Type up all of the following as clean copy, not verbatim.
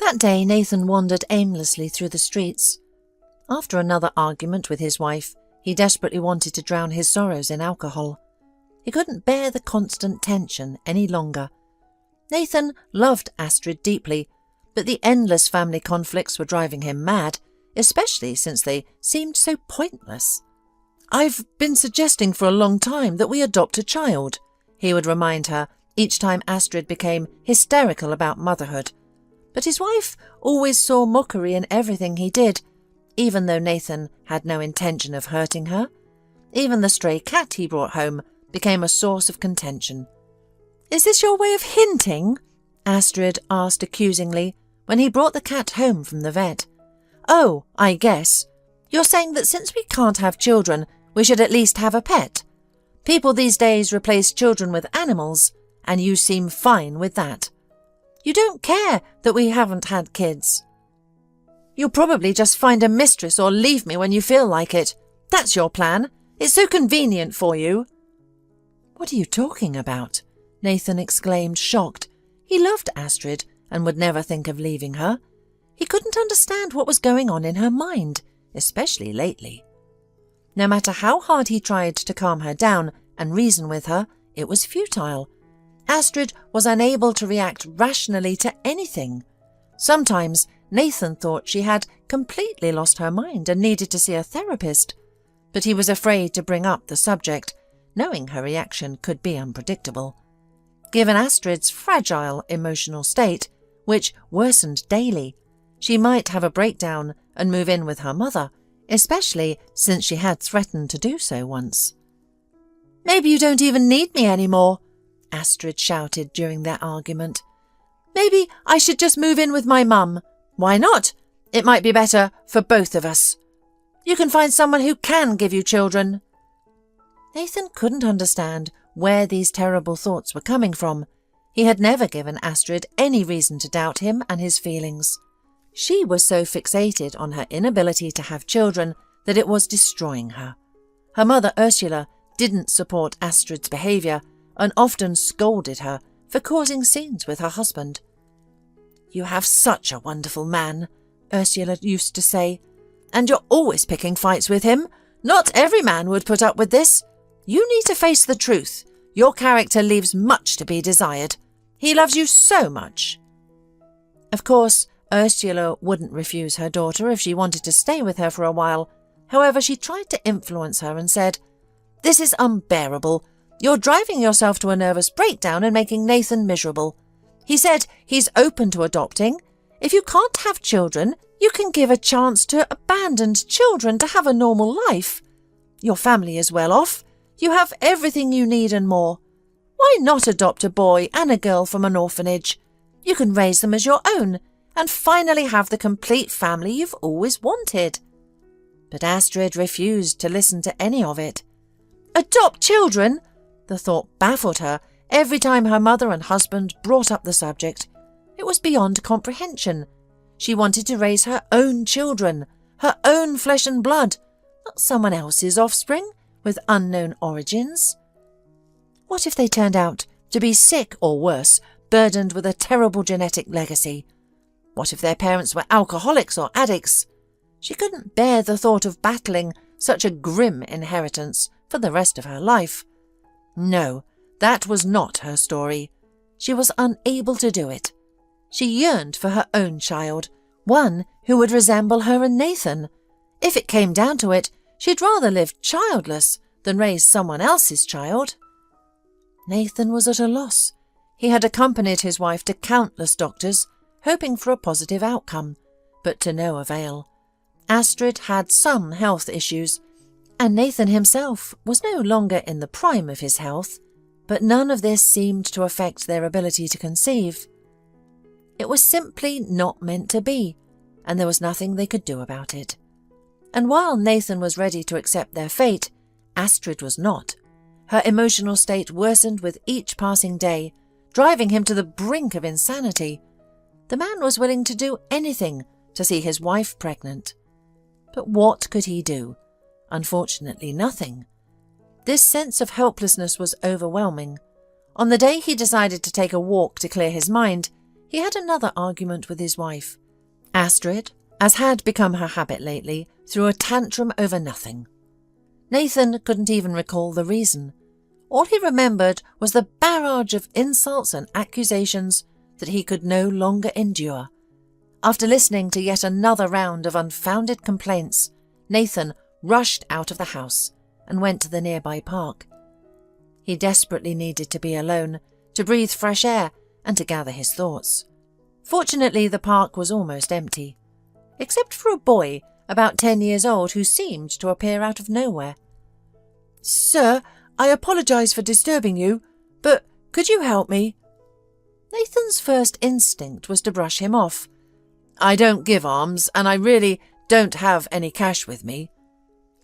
That day Nathan wandered aimlessly through the streets. After another argument with his wife, he desperately wanted to drown his sorrows in alcohol. He couldn't bear the constant tension any longer. Nathan loved Astrid deeply, but the endless family conflicts were driving him mad, especially since they seemed so pointless. "I've been suggesting for a long time that we adopt a child," he would remind her each time Astrid became hysterical about motherhood. But his wife always saw mockery in everything he did, even though Nathan had no intention of hurting her. Even the stray cat he brought home became a source of contention. "Is this your way of hinting?" Astrid asked accusingly when he brought the cat home from the vet. "Oh, I guess. You're saying that since we can't have children, we should at least have a pet. People these days replace children with animals, and you seem fine with that. You don't care that we haven't had kids. You'll probably just find a mistress or leave me when you feel like it. That's your plan. It's so convenient for you." "What are you talking about?" Nathan exclaimed, shocked. He loved Astrid and would never think of leaving her. He couldn't understand what was going on in her mind, especially lately. No matter how hard he tried to calm her down and reason with her, it was futile. Astrid was unable to react rationally to anything. Sometimes Nathan thought she had completely lost her mind and needed to see a therapist, but he was afraid to bring up the subject, knowing her reaction could be unpredictable. Given Astrid's fragile emotional state, which worsened daily, she might have a breakdown and move in with her mother, especially since she had threatened to do so once. "Maybe you don't even need me anymore," Astrid shouted during their argument. "Maybe I should just move in with my mum. Why not? It might be better for both of us. You can find someone who can give you children." Nathan couldn't understand where these terrible thoughts were coming from. He had never given Astrid any reason to doubt him and his feelings. She was so fixated on her inability to have children that it was destroying her. Her mother Ursula didn't support Astrid's behaviour and often scolded her for causing scenes with her husband. "You have such a wonderful man," Ursula used to say, "and you're always picking fights with him. Not every man would put up with this. You need to face the truth. Your character leaves much to be desired. He loves you so much." Of course, Ursula wouldn't refuse her daughter if she wanted to stay with her for a while. However, she tried to influence her and said, "This is unbearable. You're driving yourself to a nervous breakdown and making Nathan miserable. He said he's open to adopting. If you can't have children, you can give a chance to abandoned children to have a normal life. Your family is well off. You have everything you need and more. Why not adopt a boy and a girl from an orphanage? You can raise them as your own and finally have the complete family you've always wanted." But Astrid refused to listen to any of it. Adopt children? The thought baffled her every time her mother and husband brought up the subject. It was beyond comprehension. She wanted to raise her own children, her own flesh and blood, not someone else's offspring with unknown origins. What if they turned out to be sick or worse, burdened with a terrible genetic legacy? What if their parents were alcoholics or addicts? She couldn't bear the thought of battling such a grim inheritance for the rest of her life. No, that was not her story. She was unable to do it. She yearned for her own child, one who would resemble her and Nathan. If it came down to it, she'd rather live childless than raise someone else's child. Nathan was at a loss. He had accompanied his wife to countless doctors, hoping for a positive outcome, but to no avail. Astrid had some health issues, and Nathan himself was no longer in the prime of his health, but none of this seemed to affect their ability to conceive. It was simply not meant to be, and there was nothing they could do about it. And while Nathan was ready to accept their fate, Astrid was not. Her emotional state worsened with each passing day, driving him to the brink of insanity. The man was willing to do anything to see his wife pregnant. But what could he do? Unfortunately, nothing. This sense of helplessness was overwhelming. On the day he decided to take a walk to clear his mind, he had another argument with his wife. Astrid, as had become her habit lately, threw a tantrum over nothing. Nathan couldn't even recall the reason. All he remembered was the barrage of insults and accusations that he could no longer endure. After listening to yet another round of unfounded complaints, Nathan rushed out of the house and went to the nearby park. He desperately needed to be alone, to breathe fresh air and to gather his thoughts. Fortunately, the park was almost empty, except for a boy about 10 years old who seemed to appear out of nowhere. "Sir, I apologise for disturbing you, but could you help me?" Nathan's first instinct was to brush him off. "I don't give alms, and I really don't have any cash with me."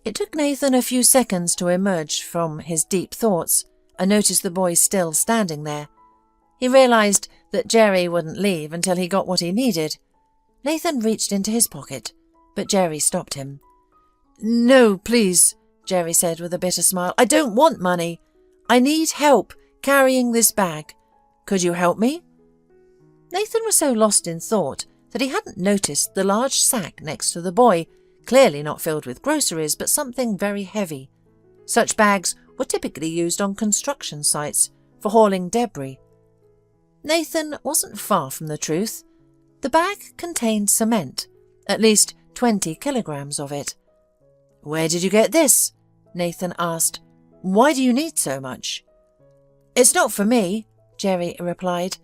It took Nathan a few seconds to emerge from his deep thoughts and notice the boy still standing there. He realised that Jerry wouldn't leave until he got what he needed. Nathan reached into his pocket, but Jerry stopped him. "No, please," Jerry said with a bitter smile. "I don't want money. I need help carrying this bag. Could you help me?" Nathan was so lost in thought that he hadn't noticed the large sack next to the boy, clearly not filled with groceries, but something very heavy. Such bags were typically used on construction sites for hauling debris. Nathan wasn't far from the truth. The bag contained cement, at least 20 kilograms of it. "Where did you get this?" Nathan asked. "Why do you need so much?" "It's not for me," Jerry replied.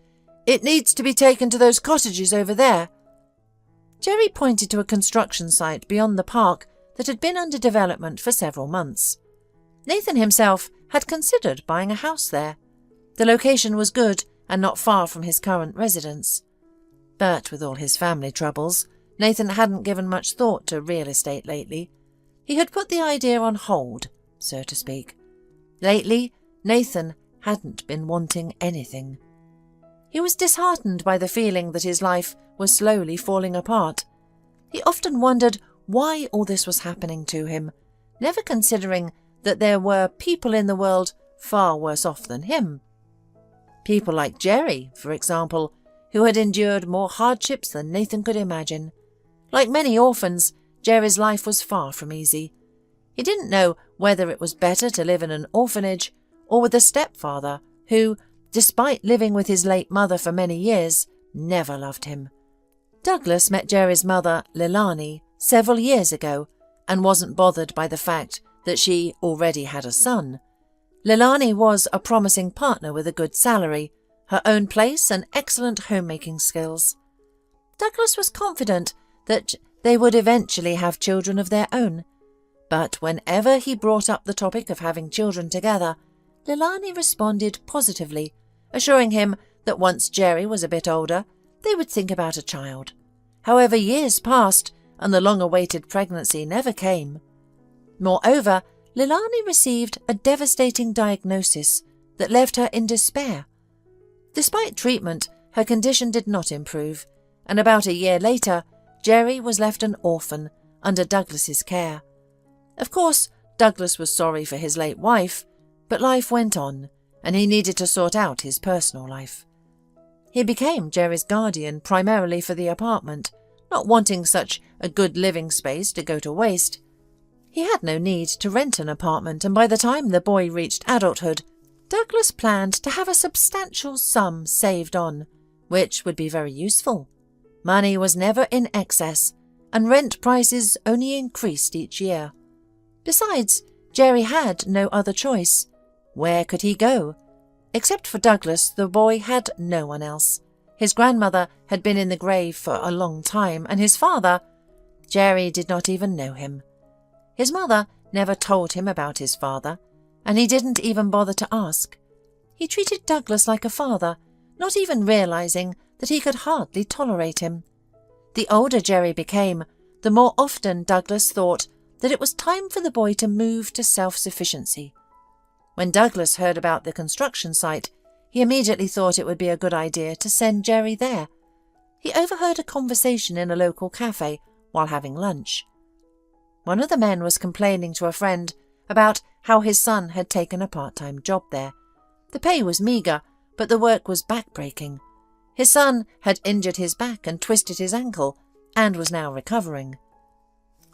"It needs to be taken to those cottages over there." Jerry pointed to a construction site beyond the park that had been under development for several months. Nathan himself had considered buying a house there. The location was good and not far from his current residence. But with all his family troubles, Nathan hadn't given much thought to real estate lately. He had put the idea on hold, so to speak. Lately, Nathan hadn't been wanting anything. He was disheartened by the feeling that his life was slowly falling apart. He often wondered why all this was happening to him, never considering that there were people in the world far worse off than him. People like Jerry, for example, who had endured more hardships than Nathan could imagine. Like many orphans, Jerry's life was far from easy. He didn't know whether it was better to live in an orphanage or with a stepfather who, despite living with his late mother for many years, never loved him. Douglas met Jerry's mother, Leilani, several years ago and wasn't bothered by the fact that she already had a son. Leilani was a promising partner with a good salary, her own place and excellent homemaking skills. Douglas was confident that they would eventually have children of their own, but whenever he brought up the topic of having children together, Leilani responded positively, assuring him that once Jerry was a bit older, they would think about a child. However, years passed and the long-awaited pregnancy never came. Moreover, Leilani received a devastating diagnosis that left her in despair. Despite treatment, her condition did not improve, and about a year later, Jerry was left an orphan under Douglas's care. Of course, Douglas was sorry for his late wife, but life went on, and he needed to sort out his personal life. He became Jerry's guardian primarily for the apartment, not wanting such a good living space to go to waste. He had no need to rent an apartment, and by the time the boy reached adulthood, Douglas planned to have a substantial sum saved on, which would be very useful. Money was never in excess, and rent prices only increased each year. Besides, Jerry had no other choice. Where could he go? Except for Douglas, the boy had no one else. His grandmother had been in the grave for a long time, and his father, Jerry did not even know him. His mother never told him about his father, and he didn't even bother to ask. He treated Douglas like a father, not even realizing that he could hardly tolerate him. The older Jerry became, the more often Douglas thought that it was time for the boy to move to self-sufficiency. When Douglas heard about the construction site, he immediately thought it would be a good idea to send Jerry there. He overheard a conversation in a local cafe while having lunch. One of the men was complaining to a friend about how his son had taken a part-time job there. The pay was meagre, but the work was back-breaking. His son had injured his back and twisted his ankle and was now recovering.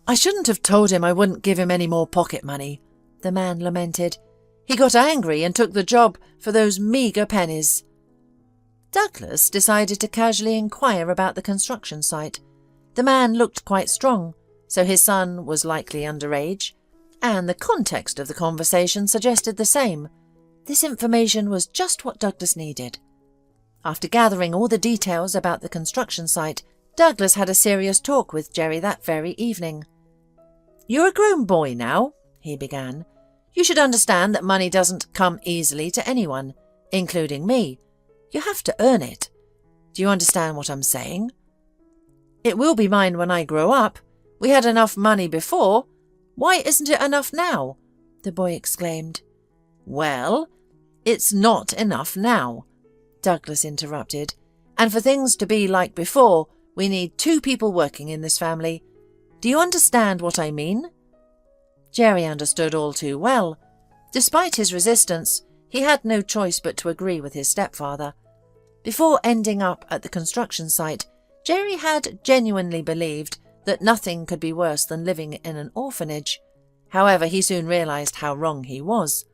"I shouldn't have told him I wouldn't give him any more pocket money," the man lamented. "He got angry and took the job for those meagre pennies." Douglas decided to casually inquire about the construction site. The man looked quite strong, so his son was likely underage, and the context of the conversation suggested the same. This information was just what Douglas needed. After gathering all the details about the construction site, Douglas had a serious talk with Jerry that very evening. "You're a grown boy now," he began. "You should understand that money doesn't come easily to anyone, including me. You have to earn it. Do you understand what I'm saying? It will be mine when I grow up. We had enough money before. Why isn't it enough now?" the boy exclaimed. "Well, it's not enough now," Douglas interrupted. "And for things to be like before, we need 2 people working in this family. Do you understand what I mean?" Jerry understood all too well. Despite his resistance, he had no choice but to agree with his stepfather. Before ending up at the construction site, Jerry had genuinely believed that nothing could be worse than living in an orphanage. However, he soon realized how wrong he was.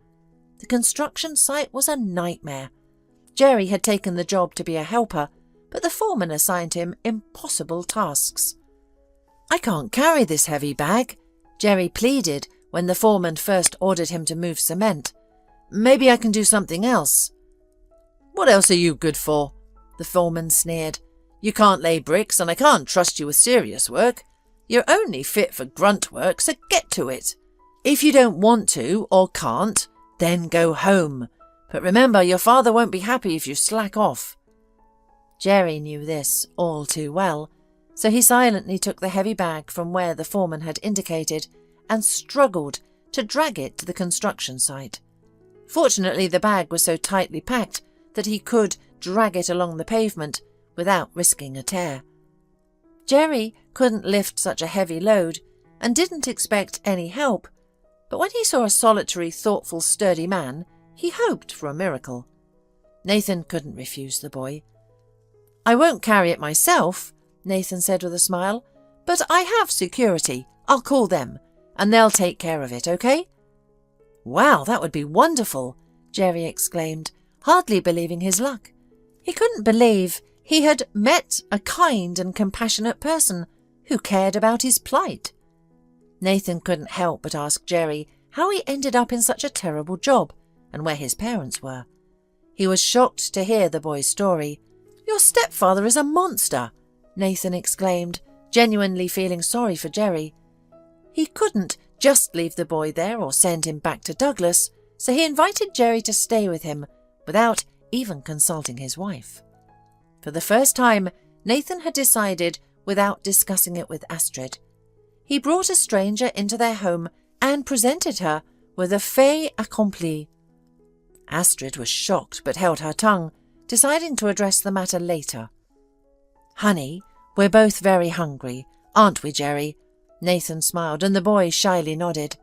The construction site was a nightmare. Jerry had taken the job to be a helper, but the foreman assigned him impossible tasks. "I can't carry this heavy bag," Jerry pleaded when the foreman first ordered him to move cement. "Maybe I can do something else." "What else are you good for?" the foreman sneered. "You can't lay bricks, and I can't trust you with serious work. You're only fit for grunt work, so get to it. If you don't want to or can't, then go home. But remember, your father won't be happy if you slack off." Jerry knew this all too well, so he silently took the heavy bag from where the foreman had indicated and struggled to drag it to the construction site. Fortunately, the bag was so tightly packed that he could drag it along the pavement without risking a tear. Jerry couldn't lift such a heavy load and didn't expect any help, but when he saw a solitary, thoughtful, sturdy man, he hoped for a miracle. Nathan couldn't refuse the boy. "I won't carry it myself," Nathan said with a smile, "but I have security. I'll call them, and they'll take care of it, okay?" "Wow, that would be wonderful," Jerry exclaimed, hardly believing his luck. He couldn't believe he had met a kind and compassionate person who cared about his plight. Nathan couldn't help but ask Jerry how he ended up in such a terrible job and where his parents were. He was shocked to hear the boy's story. "Your stepfather is a monster," Nathan exclaimed, genuinely feeling sorry for Jerry. He couldn't just leave the boy there or send him back to Douglas, so he invited Jerry to stay with him without even consulting his wife. For the first time, Nathan had decided without discussing it with Astrid. He brought a stranger into their home and presented her with a fait accompli. Astrid was shocked but held her tongue, deciding to address the matter later. "Honey, we're both very hungry, aren't we, Jerry?" Nathan smiled, and the boy shyly nodded.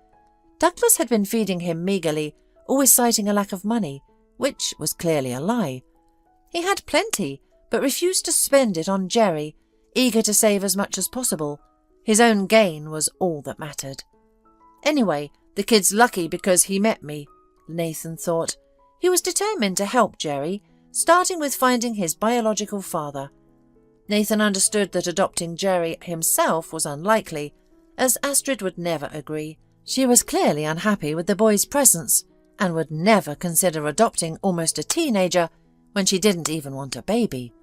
Douglas had been feeding him meagerly, always citing a lack of money, which was clearly a lie. He had plenty, but refused to spend it on Jerry, eager to save as much as possible. His own gain was all that mattered. "Anyway, the kid's lucky because he met me," Nathan thought. He was determined to help Jerry, starting with finding his biological father. Nathan understood that adopting Jerry himself was unlikely, as Astrid would never agree. She was clearly unhappy with the boy's presence and would never consider adopting almost a teenager when she didn't even want a baby.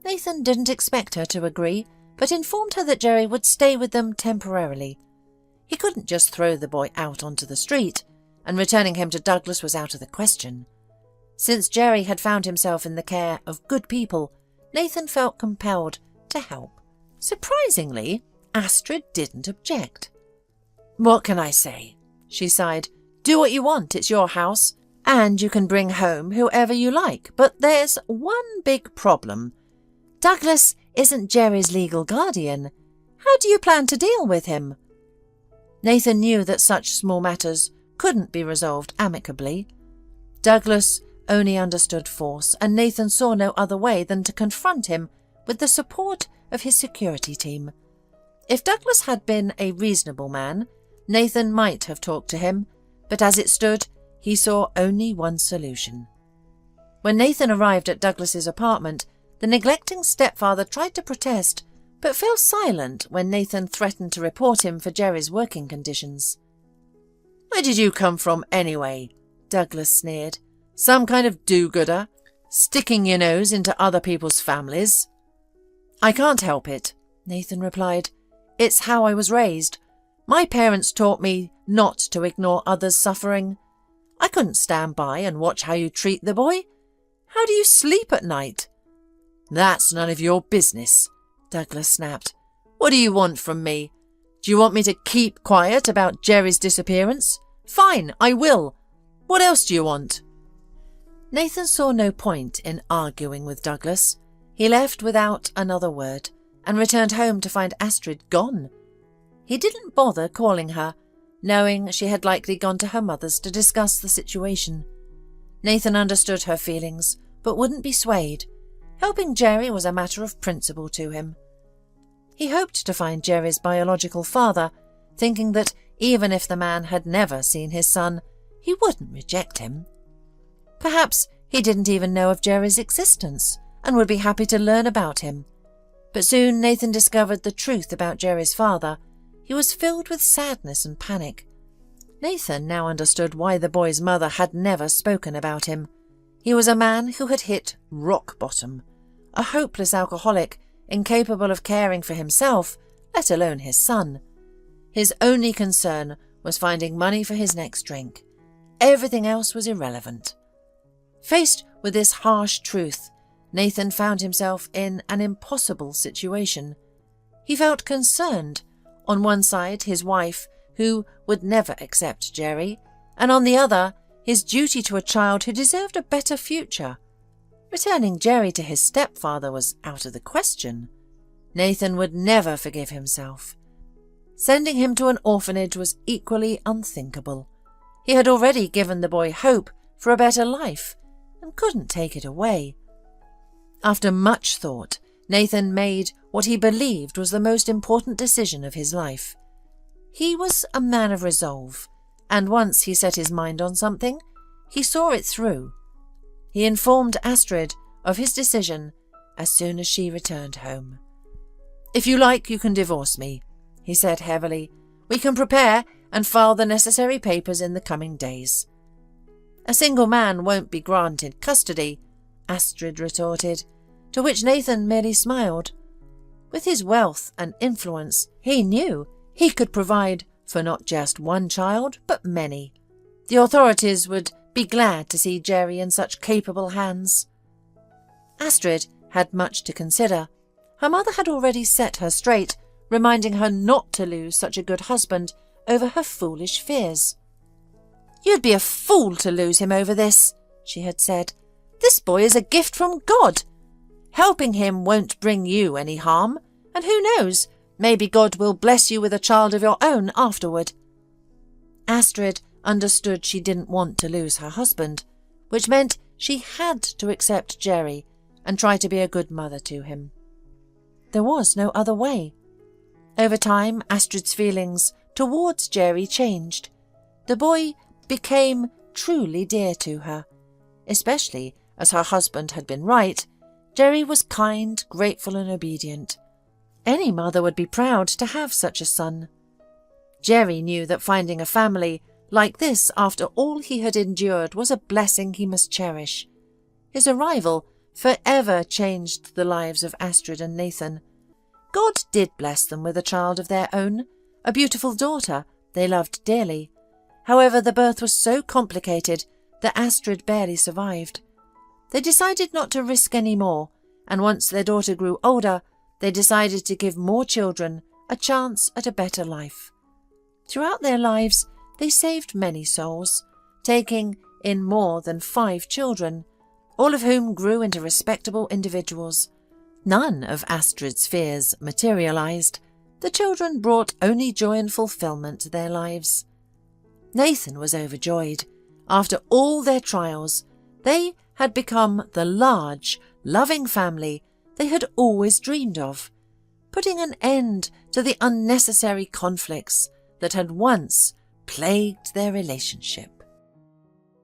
Nathan didn't expect her to agree, but informed her that Jerry would stay with them temporarily. He couldn't just throw the boy out onto the street, and returning him to Douglas was out of the question. Since Jerry had found himself in the care of good people, Nathan felt compelled to help. Surprisingly, Astrid didn't object. "What can I say?" she sighed. "Do what you want, it's your house, and you can bring home whoever you like, but there's one big problem. Douglas isn't Jerry's legal guardian. How do you plan to deal with him?" Nathan knew that such small matters couldn't be resolved amicably. Douglas only understood force, and Nathan saw no other way than to confront him with the support of his security team. If Douglas had been a reasonable man, Nathan might have talked to him, but as it stood, he saw only one solution. When Nathan arrived at Douglas's apartment, the neglecting stepfather tried to protest, but fell silent when Nathan threatened to report him for Jerry's working conditions. "Where did you come from anyway?" Douglas sneered. "Some kind of do-gooder, sticking your nose into other people's families?" "I can't help it," Nathan replied. "It's how I was raised. My parents taught me not to ignore others' suffering. I couldn't stand by and watch how you treat the boy. How do you sleep at night?" "That's none of your business," Douglas snapped. "What do you want from me? Do you want me to keep quiet about Jerry's disappearance? Fine, I will. What else do you want?" Nathan saw no point in arguing with Douglas. He left without another word and returned home to find Astrid gone. He didn't bother calling her, knowing she had likely gone to her mother's to discuss the situation. Nathan understood her feelings, but wouldn't be swayed. Helping Jerry was a matter of principle to him. He hoped to find Jerry's biological father, thinking that even if the man had never seen his son, he wouldn't reject him. Perhaps he didn't even know of Jerry's existence and would be happy to learn about him. But soon Nathan discovered the truth about Jerry's father. He was filled with sadness and panic. Nathan now understood why the boy's mother had never spoken about him. He was a man who had hit rock bottom, a hopeless alcoholic, incapable of caring for himself, let alone his son. His only concern was finding money for his next drink. Everything else was irrelevant. Faced with this harsh truth, Nathan found himself in an impossible situation. He felt concerned. On one side, his wife, who would never accept Jerry, and on the other, his duty to a child who deserved a better future. Returning Jerry to his stepfather was out of the question. Nathan would never forgive himself. Sending him to an orphanage was equally unthinkable. He had already given the boy hope for a better life and couldn't take it away. After much thought, Nathan made what he believed was the most important decision of his life. He was a man of resolve, and once he set his mind on something, he saw it through. He informed Astrid of his decision as soon as she returned home. "If you like, you can divorce me," he said heavily. "We can prepare and file the necessary papers in the coming days." "A single man won't be granted custody," Astrid retorted, to which Nathan merely smiled. With his wealth and influence, he knew he could provide for not just one child, but many. The authorities would be glad to see Jerry in such capable hands. Astrid had much to consider. Her mother had already set her straight, reminding her not to lose such a good husband over her foolish fears. "You'd be a fool to lose him over this," she had said. "This boy is a gift from God. Helping him won't bring you any harm, and who knows, maybe God will bless you with a child of your own afterward." Astrid understood she didn't want to lose her husband, which meant she had to accept Jerry and try to be a good mother to him. There was no other way. Over time, Astrid's feelings towards Jerry changed. The boy became truly dear to her. Especially as her husband had been right, Jerry was kind, grateful and obedient. Any mother would be proud to have such a son. Jerry knew that finding a family like this after all he had endured was a blessing he must cherish. His arrival forever changed the lives of Astrid and Nathan. God did bless them with a child of their own, a beautiful daughter they loved dearly. However, the birth was so complicated that Astrid barely survived. They decided not to risk any more, and once their daughter grew older, they decided to give more children a chance at a better life. Throughout their lives, they saved many souls, taking in more than 5 children, all of whom grew into respectable individuals. None of Astrid's fears materialized. The children brought only joy and fulfillment to their lives. Nathan was overjoyed. After all their trials, They had become the large, loving family they had always dreamed of, putting an end to the unnecessary conflicts that had once plagued their relationship.